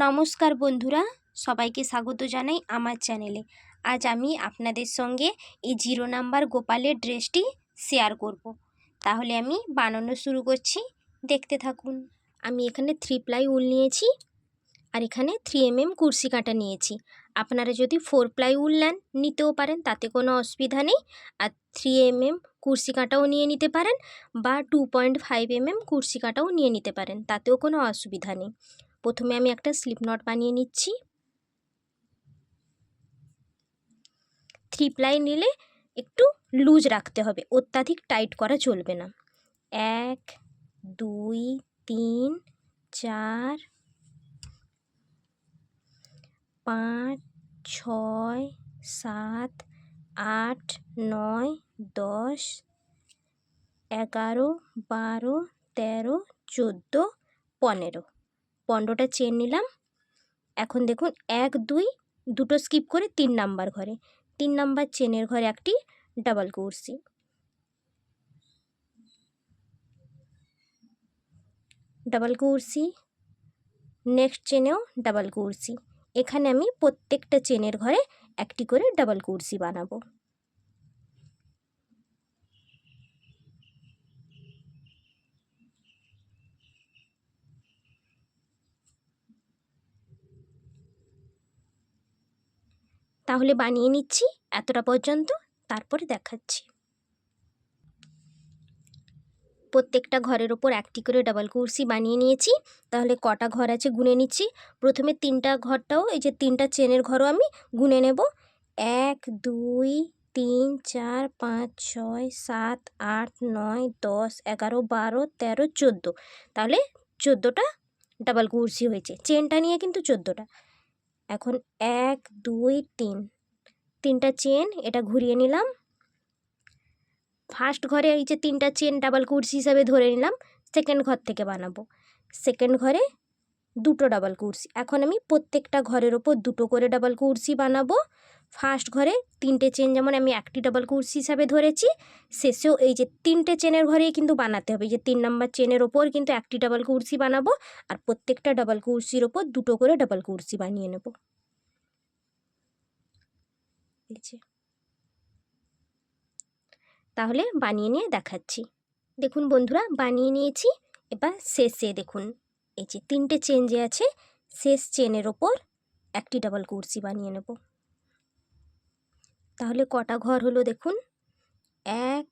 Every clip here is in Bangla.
নমস্কার বন্ধুরা, সবাইকে স্বাগত জানাই আমার চ্যানেলে। আজ আমি আপনাদের সঙ্গে এই 0 নাম্বার গোপালের ড্রেসটি শেয়ার করব। তাহলে আমি বানানো শুরু করছি, দেখতে থাকুন। আমি এখানে 3 প্লাই উল নিয়েছি আর এখানে 3 mm কুরসি কাঁটা নিয়েছি। আপনারা যদি 4 প্লাই উল নেন নিতেও পারেন, তাতে কোনো অসুবিধা নেই। আর 3 mm কুরসি কাঁটাও নিয়ে নিতে পারেন বা 2.5 mm কুরসি কাঁটাও নিয়ে নিতে পারেন, তাতেও কোনো অসুবিধা নেই। প্রথমে আমি একটা স্লিপ নট বানিয়ে নিচ্ছি। 3 প্লাই নিলে একটু লুজ রাখতে হবে, অত্যাধিক টাইট করা চলবে না। 1 2 3 4 5 6 7 8 9 10 11 12 13 14 15 15টা চেন নিলাম। এখন দেখুন 1 2 দুটো স্কিপ করে 3 নাম্বার ঘরে, 3 নাম্বার চেনের ঘরে একটি ডাবল কুরসি, ডাবল কুরসি, নেক্সট চেনেও ডাবল কুরসি। এখানে আমি প্রত্যেকটা চেনের ঘরে একটি করে ডাবল কুরসি বানাবো। তাহলে বানিয়ে নিচ্ছি এতটা পর্যন্ত, তারপরে দেখাচ্ছি। প্রত্যেকটা ঘরের ওপর একটি করে ডাবল কুরসি বানিয়ে নিয়েছি। তাহলে কটা ঘর আছে গুনে নিচ্ছি। প্রথমে 3টা ঘরটাও, এই যে 3টা চেনের ঘরও আমি গুনে নেব। 1 2 3 4 5 6 7 8 9 10 11 12 13 14, তাহলে 14টা ডাবল কুরসি হয়েছে। চেনটা নিয়ে কিন্তু 14টা। এখন 1 2 3, 3টা চেন এটা ঘুরিয়ে নিলাম। ফার্স্ট ঘরে এই যে 3টা চেন ডাবল কুরসি হিসাবে ধরে নিলাম, সেকেন্ড ঘর থেকে বানাবো। সেকেন্ড ঘরে দুটো ডাবল কুরসি। এখন আমি প্রত্যেকটা ঘরের ওপর দুটো করে ডাবল কুরসি বানাবো। ফার্স্ট ঘরে 3টে চেন যেমন আমি একটি ডাবল কুরসি হিসাবে ধরেছি, শেষেও এই যে 3টে চেনের ঘরেই কিন্তু বানাতে হবে। এই যে 3 নাম্বার চেনের ওপর কিন্তু একটি ডাবল কুরসি বানাবো আর প্রত্যেকটা ডাবল কুরসির ওপর দুটো করে ডাবল কুরসি বানিয়ে নেব। এই যে, তাহলে বানিয়ে নিয়ে দেখাচ্ছি। দেখুন বন্ধুরা, বানিয়ে নিয়েছি। এবার শেষে দেখুন এই যে 3টে চেন যে আছে, শেষ চেনের ওপর একটি ডাবল কুরসি বানিয়ে নেব। তাহলে কটা ঘর হলো দেখুন, 1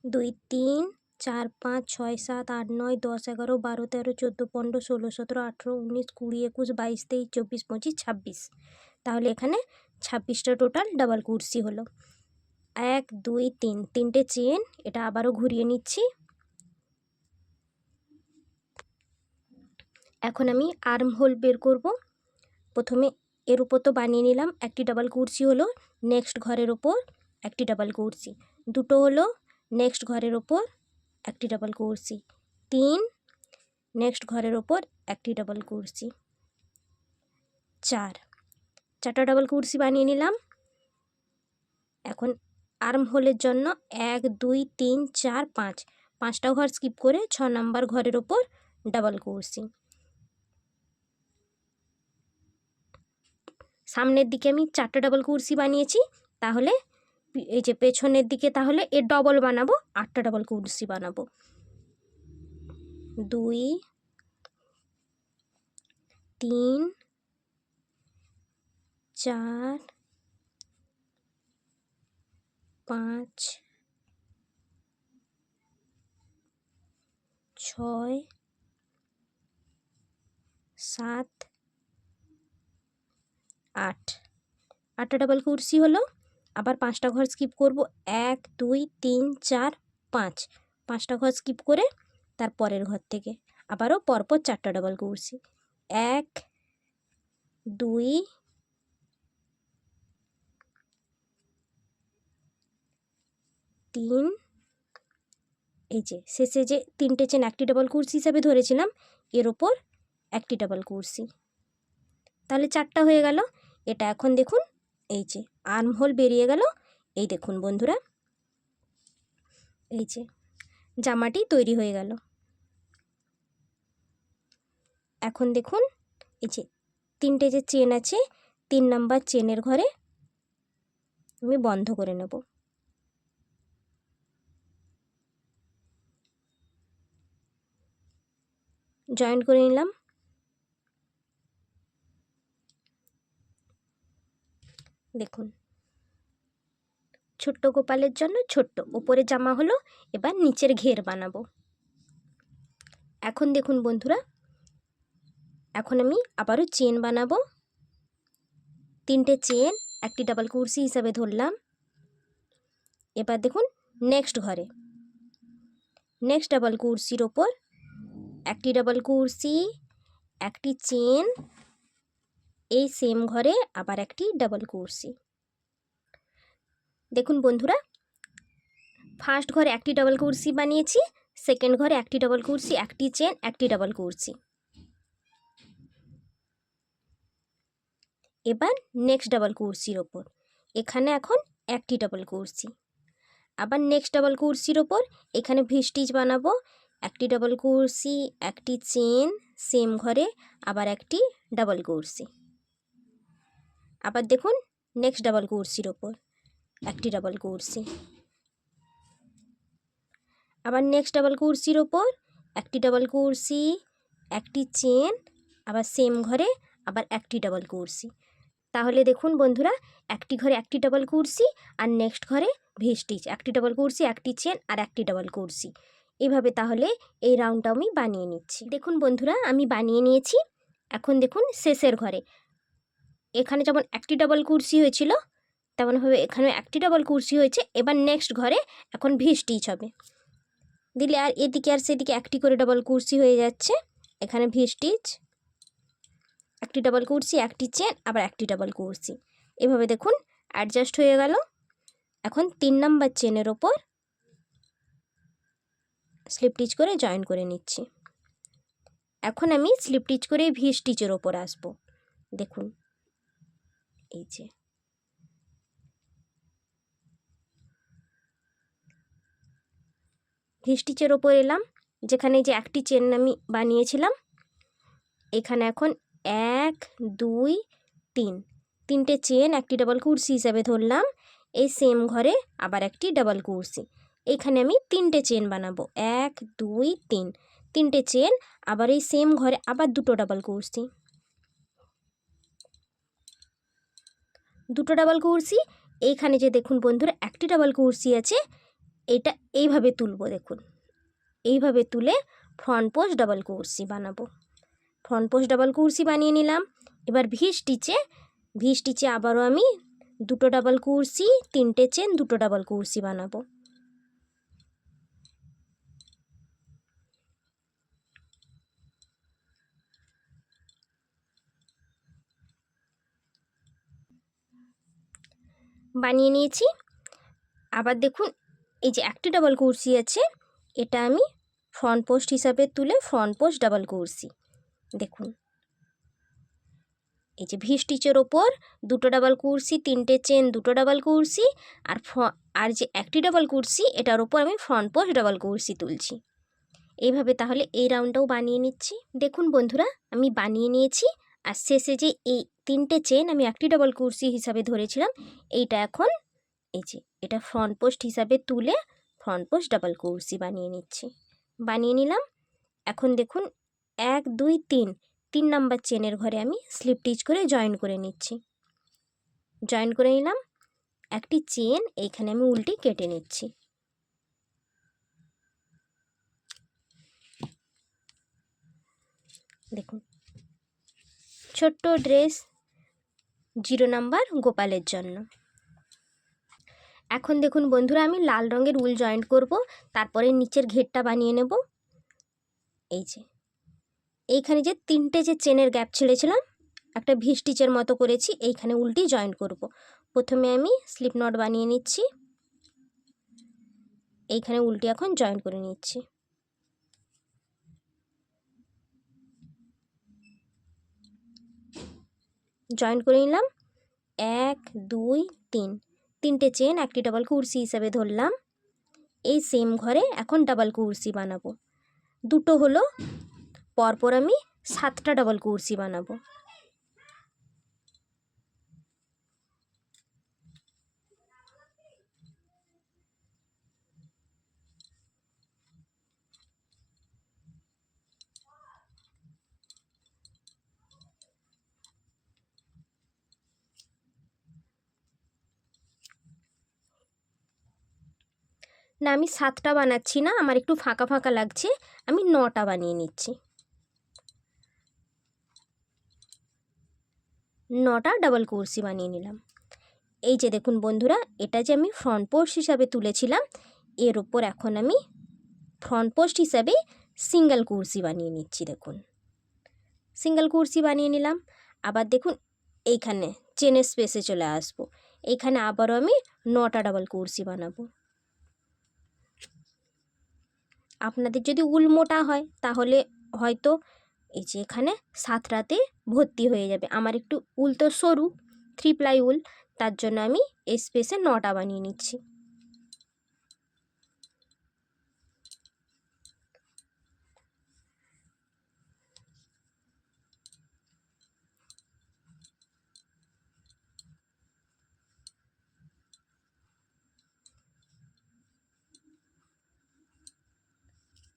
2 3 4 5 6 7 8 9 10 11 12 13 14 15 16 17 18 19 20 21 22 23 24 25 26, তাহলে এখানে 26টা টোটাল ডাবল কুরসি হলো। 1 2 3, 3টে চেন এটা আবারও ঘুরিয়ে নিচ্ছি। এখন আমি আর্ম হোল বের করব। প্রথমে এর উপর তো বানিয়ে নিলাম, একটি ডাবল কুরসি হলো। নেক্সট ঘরের ওপর একটি ডাবল কুরসি, দুটো হলো। নেক্সট ঘরের ওপর একটি ডাবল কুরসি, 3। নেক্সট ঘরের ওপর একটি ডাবল কুরসি, 4টা ডাবল কুরসি বানিয়ে নিলাম। এখন আর্ম হোলের জন্য 1 2 3 4 5, 5টা ঘর স্কিপ করে 6 নাম্বার ঘরের ওপর ডাবল কুরসি। সামনের দিকে আমি 4টা ডাবল কুরসি বানিয়েছি, তাহলে এই যে পেছনের দিকে তাহলে এর ডবল বানাবো, 8টা ডাবল কুরসি বানাবো। 2 3 4 5 6 7 8, 8টা ডাবল কুরসি হলো। আবার 5টা ঘর স্কিপ করব, 1 2 3 4 5, 5টা ঘর স্কিপ করে তার পরের ঘর থেকে আবারও পরপর 4টা ডাবল কুরসি, 1 2 3। এই যে শেষে যে 3টে চেন একটি ডাবল কুরসি হিসাবে ধরেছিলাম, এর ওপর একটি ডাবল কুরসি, তাহলে 4টা হয়ে গেল। এটা এখন দেখুন এই যে আর্ম হোল বেরিয়ে গেল। এই দেখুন বন্ধুরা, এই যে জামাটি তৈরি হয়ে গেল। এখন দেখুন এই যে তিনটে যে চেন আছে 3 নাম্বার চেনের ঘরে আমি বন্ধ করে নেব। জয়েন করে নিলাম। দেখুন ছোট্ট গোপালের জন্য ছোট্ট উপরে জামা হলো। এবার নিচের ঘের বানাবো। এখন দেখুন বন্ধুরা, এখন আমি আবারও চেন বানাবো। 3টে চেন একটি ডাবল কুরসি হিসাবে ধরলাম। এবার দেখুন নেক্সট ঘরে নেক্সট ডাবল কুরসির ওপর একটি ডাবল কুরসি, একটি চেন, এই সেম ঘরে আবার একটি ডাবল কুরসি। দেখুন বন্ধুরা, ফার্স্ট ঘরে একটি ডাবল কুরসি বানিয়েছি, সেকেন্ড ঘরে একটি ডাবল কুরসি, একটি চেন, একটি ডাবল কুরসি। এবার নেক্সট ডাবল কুরসির ওপর এখানে এখন একটি ডাবল কুরসি। আবার নেক্সট ডাবল কুরসির ওপর এখানে ভি স্টিচ বানাবো। একটি ডাবল কুরসি, একটি চেন, সেম ঘরে আবার একটি ডাবল কুরসি। আবার দেখুন নেক্সট ডাবল কুরসির ওপর একটি ডাবল কুরসি। আবার নেক্সট ডাবল কুরসির ওপর একটি ডাবল কুরসি, একটি চেন, আবার সেম ঘরে আবার একটি ডাবল কুরসি। তাহলে দেখুন বন্ধুরা, একটি ঘরে একটি ডাবল কুরসি আর নেক্সট ঘরে ভি স্টিচ, একটি ডাবল কুরসি, একটি চেন আর একটি ডাবল কুরসি। এইভাবে তাহলে এই রাউন্ডটা আমি বানিয়ে নিচ্ছি। দেখুন বন্ধুরা, আমি বানিয়ে নিয়েছি। এখন দেখুন শেষের ঘরে এখানে যেমন একটি ডাবল কুরসি হয়েছিল তেমনভাবে এখানে একটি ডাবল কুরসি হয়েছে। এবার নেক্সট ঘরে এখন ভি স্টিচ হবে। দিলে আর এদিকে আর সেদিকে একটি করে ডাবল কুরসি হয়ে যাচ্ছে। এখানে ভি স্টিচ, একটি ডাবল কুরসি, একটি চেন, আবার একটি ডাবল কুরসি। এভাবে দেখুন অ্যাডজাস্ট হয়ে গেল। এখন 3 নাম্বার চেনের ওপর স্লিপ স্টিচ করে জয়েন করে নিচ্ছি। এখন আমি স্লিপ স্টিচ করে ভি স্টিচের ওপর আসব। দেখুন এই যে ভি স্টিচের ওপর এলাম, যেখানে যে একটি চেন আমি বানিয়েছিলাম। এখানে এখন 1 2 3 তিনটে চেন একটি ডাবল কুরসি হিসাবে ধরলাম। এই সেম ঘরে আবার একটি ডাবল কুরসি। এখানে আমি 3টে চেন বানাবো, 1 2 3 তিনটে চেন, আবার এই সেম ঘরে আবার দুটো ডাবল কুরসি, দুটো ডাবল কুরসি। এইখানে যে দেখুন বন্ধুরা একটি ডাবল কুরসি আছে, এটা এইভাবে তুলবো। দেখুন এইভাবে তুলে ফ্রন্ট পোস্ট ডাবল কুরসি বানাবো। ফ্রন্ট পোস্ট ডাবল কুরসি বানিয়ে নিলাম। এবার ভি স্টিচে আবারও আমি দুটো ডাবল কুরসি, 3টে চেন, দুটো ডাবল কুরসি বানাবো। বানিয়ে নিয়েছি। আবার দেখুন এই যে একটি ডাবল কুরসি আছে, এটা আমি ফ্রন্ট পোস্ট হিসাবে তুলে ফ্রন্ট পোস্ট ডাবল কুরসি। দেখুন এই যে ভি স্টিচের ওপর দুটো ডাবল কুরসি, 3টে চেন, দুটো ডাবল কুরসি, আর যে একটি ডাবল কুরসি এটার ওপর আমি ফ্রন্ট পোস্ট ডাবল কুরসি তুলছি। এইভাবে তাহলে এই রাউন্ডটাও বানিয়ে নিচ্ছি। দেখুন বন্ধুরা, আমি বানিয়ে নিয়েছি। আর শেষে যে এই 3টে চেন আমি একটি ডাবল কুরসি হিসাবে ধরেছিলাম, এইটা এখন এই যে এটা ফ্রন্ট পোস্ট হিসাবে তুলে ফ্রন্ট পোস্ট ডাবল কুরসি বানিয়ে নিচ্ছি। বানিয়ে নিলাম। এখন দেখুন 1 2 3 নাম্বার চেনের ঘরে আমি স্লিপ স্টিচ করে জয়েন করে নিচ্ছি। জয়েন করে নিলাম। একটি চেন এইখানে আমি উল্টে কেটে নিচ্ছি। দেখুন ছোট্ট ড্রেস 0 নাম্বার গোপালের জন্য। এখন দেখুন বন্ধুরা, আমি লাল রঙের উল জয়েন্ট করব, তারপরে নিচের ঘেরটা বানিয়ে নেব। এই যে এইখানে যে 3টে যে চেনের গ্যাপ ছেড়েছিলাম, একটা ভি স্টিচের মতো করেছি, এইখানে উল্টি জয়েন্ট করব। প্রথমে আমি স্লিপ নট বানিয়ে নিচ্ছি, এইখানে উল্টি এখন জয়েন করে নিচ্ছি। জয়েন করে নিলাম। 1 2 3 তিনটে চেন একটি ডাবল কুরসি হিসাবে ধরলাম। এই সেম ঘরে এখন ডাবল কুরসি বানাবো। দুটো হলো, পরপর আমি 7টা ডাবল কুরসি বানাবো। না, আমি 7টা বানাচ্ছি না, আমার একটু ফাঁকা ফাঁকা লাগছে, আমি 9টা বানিয়ে নিচ্ছি। 9টা ডাবল কুরসি বানিয়ে নিলাম। এই যে দেখুন বন্ধুরা, এটা যে আমি ফ্রন্ট পোস্ট হিসাবে তুলেছিলাম, এর ওপর এখন আমি ফ্রন্ট পোস্ট হিসাবে সিঙ্গেল কুরসি বানিয়ে নিচ্ছি। দেখুন সিঙ্গেল কুরসি বানিয়ে নিলাম। আবার দেখুন এইখানে চেনের স্পেসে চলে আসবো, এইখানে আবারও আমি 9টা ডাবল কুরসি বানাবো। আপনাদের যদি উল মোটা হয় তাহলে হয়তো এই যে এখানে 7টাতে ভর্তি হয়ে যাবে। আমার একটু উল তো সরু, 3 প্লাই উল, তার জন্য আমি এই স্পেসে 9টা বানিয়ে নিচ্ছি।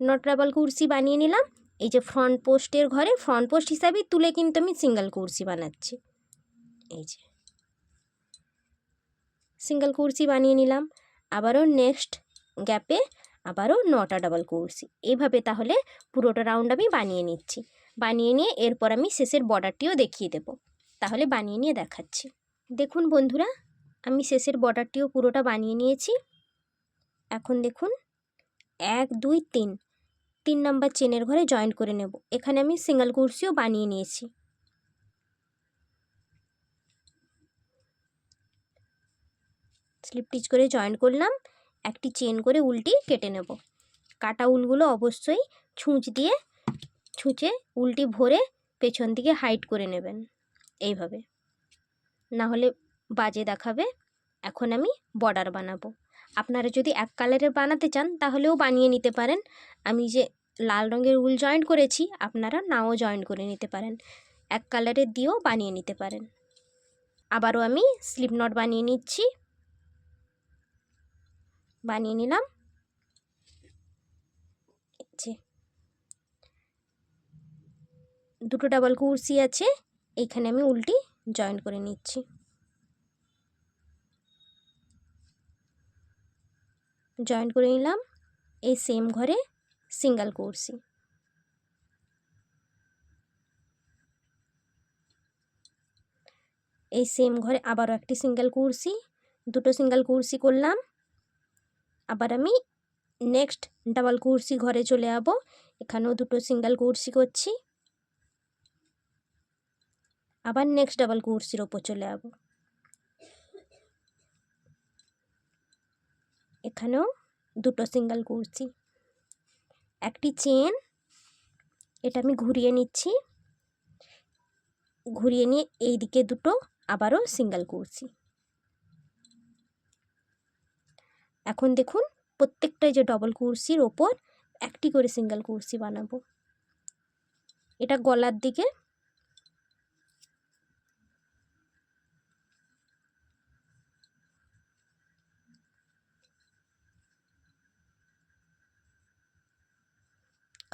নট ডাবল কুরসি বানিয়ে নিলাম। এই যে ফ্রন্ট পোস্টের ঘরে ফ্রন্ট পোস্ট হিসাবেই তুলে কিন্তু আমি সিঙ্গেল কুরসি বানাচ্ছি। এই যে সিঙ্গেল কুরসি বানিয়ে নিলাম। আবারও নেক্সট গ্যাপে আবারও 9টা ডাবল কুরসি, এইভাবে তাহলে পুরোটা রাউন্ড আমি বানিয়ে নিচ্ছি। বানিয়ে নিয়ে এরপর আমি শেষের বর্ডারটিও দেখিয়ে দেব। তাহলে বানিয়ে নিয়ে দেখাচ্ছি। দেখুন বন্ধুরা, আমি শেষের বর্ডারটিও পুরোটা বানিয়ে নিয়েছি। এখন দেখুন 1 2 3 নাম্বার চেনের ঘরে জয়েন করে নেব। এখানে আমি সিঙ্গেল কুরসিও বানিয়ে নিয়েছি। স্লিপ স্টিচ করে জয়েন করলাম, একটি চেন করে উলটি কেটে নেব। কাটা উলগুলো অবশ্যই ছুঁচে উলটি ভরে পেছন দিকে হাইড করে নেবেন এইভাবে, না হলে বাজে দেখাবে। এখন আমি বর্ডার বানাবো। আপনারা যদি এক কালারের বানাতে চান তাহলেও বানিয়ে নিতে পারেন। আমি যে লাল রঙের উল জয়েন করেছি, আপনারা নাও জয়েন করে নিতে পারেন, এক কালারের দিয়েও বানিয়ে নিতে পারেন। আবারও আমি স্লিপ নট বানিয়ে নিচ্ছি। বানিয়ে নিলাম। যে দুটো ডাবল কুরসি আছে, এইখানে আমি উলটি জয়েন করে নিচ্ছি। জয়েন করে নিলাম। এই সেম ঘরে সিঙ্গেল কুরসি, এই সেম ঘরে আবারও একটি সিঙ্গেল কুরসি, দুটো সিঙ্গেল কুরসি করলাম। আবার আমি নেক্সট ডাবল কুরসি ঘরে চলে যাব, এখানেও দুটো সিঙ্গেল কুরসি করছি। আবার নেক্সট ডাবল কুরসির ওপর চলে যাব, এখানেও দুটো সিঙ্গেল কুরসি, একটি চেন, এটা আমি ঘুরিয়ে নিচ্ছি। ঘুরিয়ে নিয়ে এই দিকে দুটো আবারও সিঙ্গেল কুরসি। এখন দেখুন প্রত্যেকটাই যে ডবল কুরসির ওপর একটি করে সিঙ্গেল কুরসি বানাবো। এটা গলার দিকে,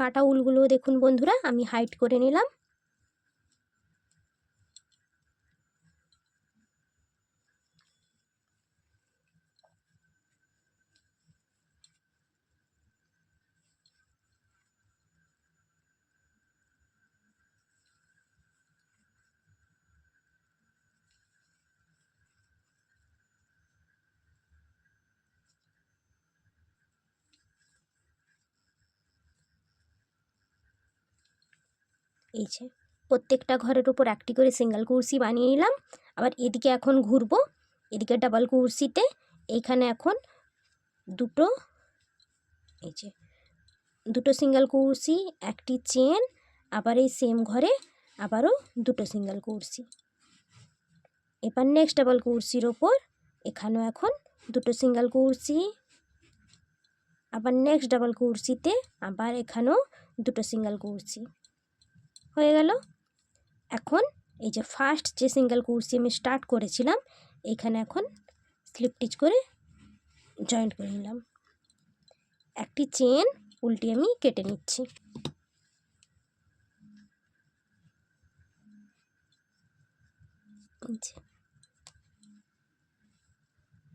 কাটা উলগুলো দেখুন বন্ধুরা আমি হাইড করে নিলাম। এই যে প্রত্যেকটা ঘরের উপর একটি করে সিঙ্গেল কুরসি বানিয়ে নিলাম। আবার এদিকে এখন ঘুরবো, এদিকে ডাবল কুরসিতে এইখানে এখন দুটো, এই যে দুটো সিঙ্গেল কুরসি, একটি চেন, আবার এই সেম ঘরে আবারও দুটো সিঙ্গেল কুরসি। এবার নেক্সট ডাবল কুরসির ওপর এখানেও এখন দুটো সিঙ্গেল কুরসি, আবার নেক্সট ডাবল কুরসিতে আবার এখানেও দুটো সিঙ্গেল কুরসি। হয়ে গেল। এখন এই যে ফার্স্ট যে সিঙ্গেল কুর্সি আমি স্টার্ট করেছিলাম এইখানে এখন স্লিপ স্টিচ করে জয়েন্ট করে নিলাম। একটি চেন উল্টে আমি কেটে নিচ্ছি।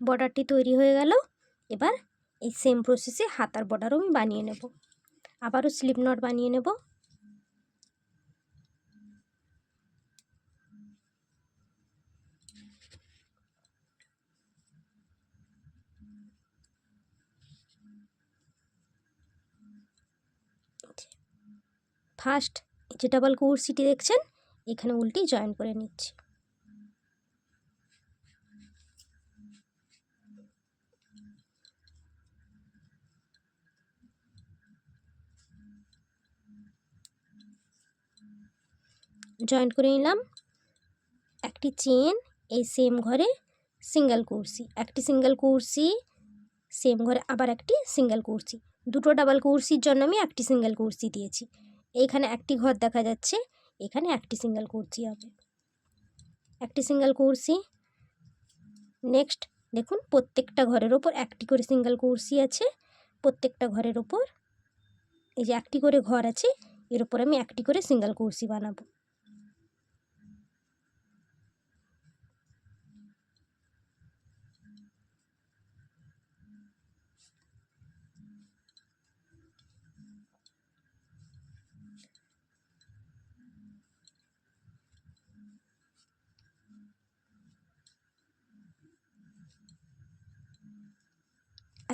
বর্ডারটি তৈরি হয়ে গেল। এবার এই সেম প্রসেসে হাতার বর্ডারও আমি বানিয়ে নেব। আবারও স্লিপ নট বানিয়ে নেব। ফার্স্ট যে ডাবল কুর্সিটি দেখছেন এখানে উল্টে জয়েন করে নিচ্ছি। জয়েন্ট করে নিলাম। একটি চেন এই সেম ঘরে সিঙ্গেল কুর্সি, একটি সিঙ্গেল কুর্সি সেম ঘরে আবার একটি সিঙ্গেল কুর্সি। দুটো ডাবল কুর্সির জন্য আমি একটি সিঙ্গেল কুর্সি দিয়েছি। এইখানে একটি ঘর দেখা যাচ্ছে, এখানে একটি সিঙ্গেল কুর্সি হবে। একটি সিঙ্গেল কুর্সি। নেক্সট দেখুন প্রত্যেকটা ঘরের ওপর একটি করে সিঙ্গেল কুর্সি আছে। প্রত্যেকটা ঘরের ওপর এই যে একটি করে ঘর আছে, এর ওপর আমি একটি করে সিঙ্গেল কুর্সি বানাবো।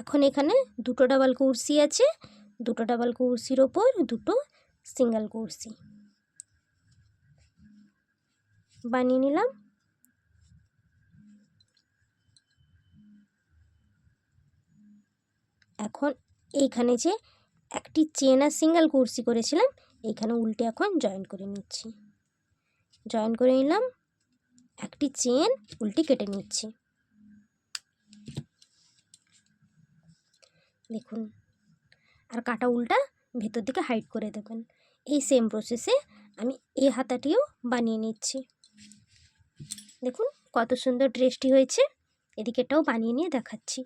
এখন এখানে দুটো ডাবল কুর্সি আছে, দুটো ডাবল কুর্সির ওপর দুটো সিঙ্গেল কুর্সি বানিয়ে নিলাম। এখন এইখানে যে একটি চেন আর সিঙ্গেল কুর্সি করেছিলাম এইখানে উল্টে এখন জয়েন করে নিচ্ছি। জয়েন করে নিলাম। একটি চেন উল্টে কেটে নিচ্ছি। দেখুন, আর কাটা উল্টা ভেতর দিকে হাইড করে দেবেন। এই সেম প্রসেসে আমি এই হাতাটিও বানিয়ে নিচ্ছি। দেখুন কত সুন্দর ড্রেসটি হয়েছে। এদিকেটাও বানিয়ে নিয়ে দেখাচ্ছি।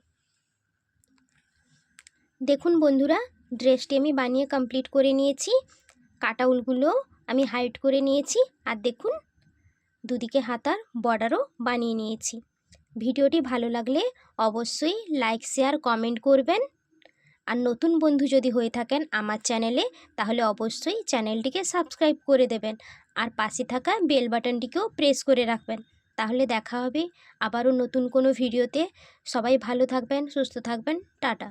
দেখুন বন্ধুরা, ড্রেসটি আমি বানিয়ে কমপ্লিট করে নিয়েছি। কাটা উলগুলো আমি হাইড করে নিয়েছি। আর দেখুন দুদিকে হাতার বর্ডারও বানিয়ে নিয়েছি। ভিডিওটি ভালো লাগলে অবশ্যই লাইক শেয়ার কমেন্ট করবেন। আর নতুন বন্ধু যদি হয়ে থাকেন আমার চ্যানেলে তাহলে অবশ্যই চ্যানেলটিকে সাবস্ক্রাইব করে দেবেন। আর পাশে থাকা বেল বাটনটিকেও প্রেস করে রাখবেন। তাহলে দেখা হবে আবারও নতুন কোনো ভিডিওতে। সবাই ভালো থাকবেন, সুস্থ থাকবেন। টাটা।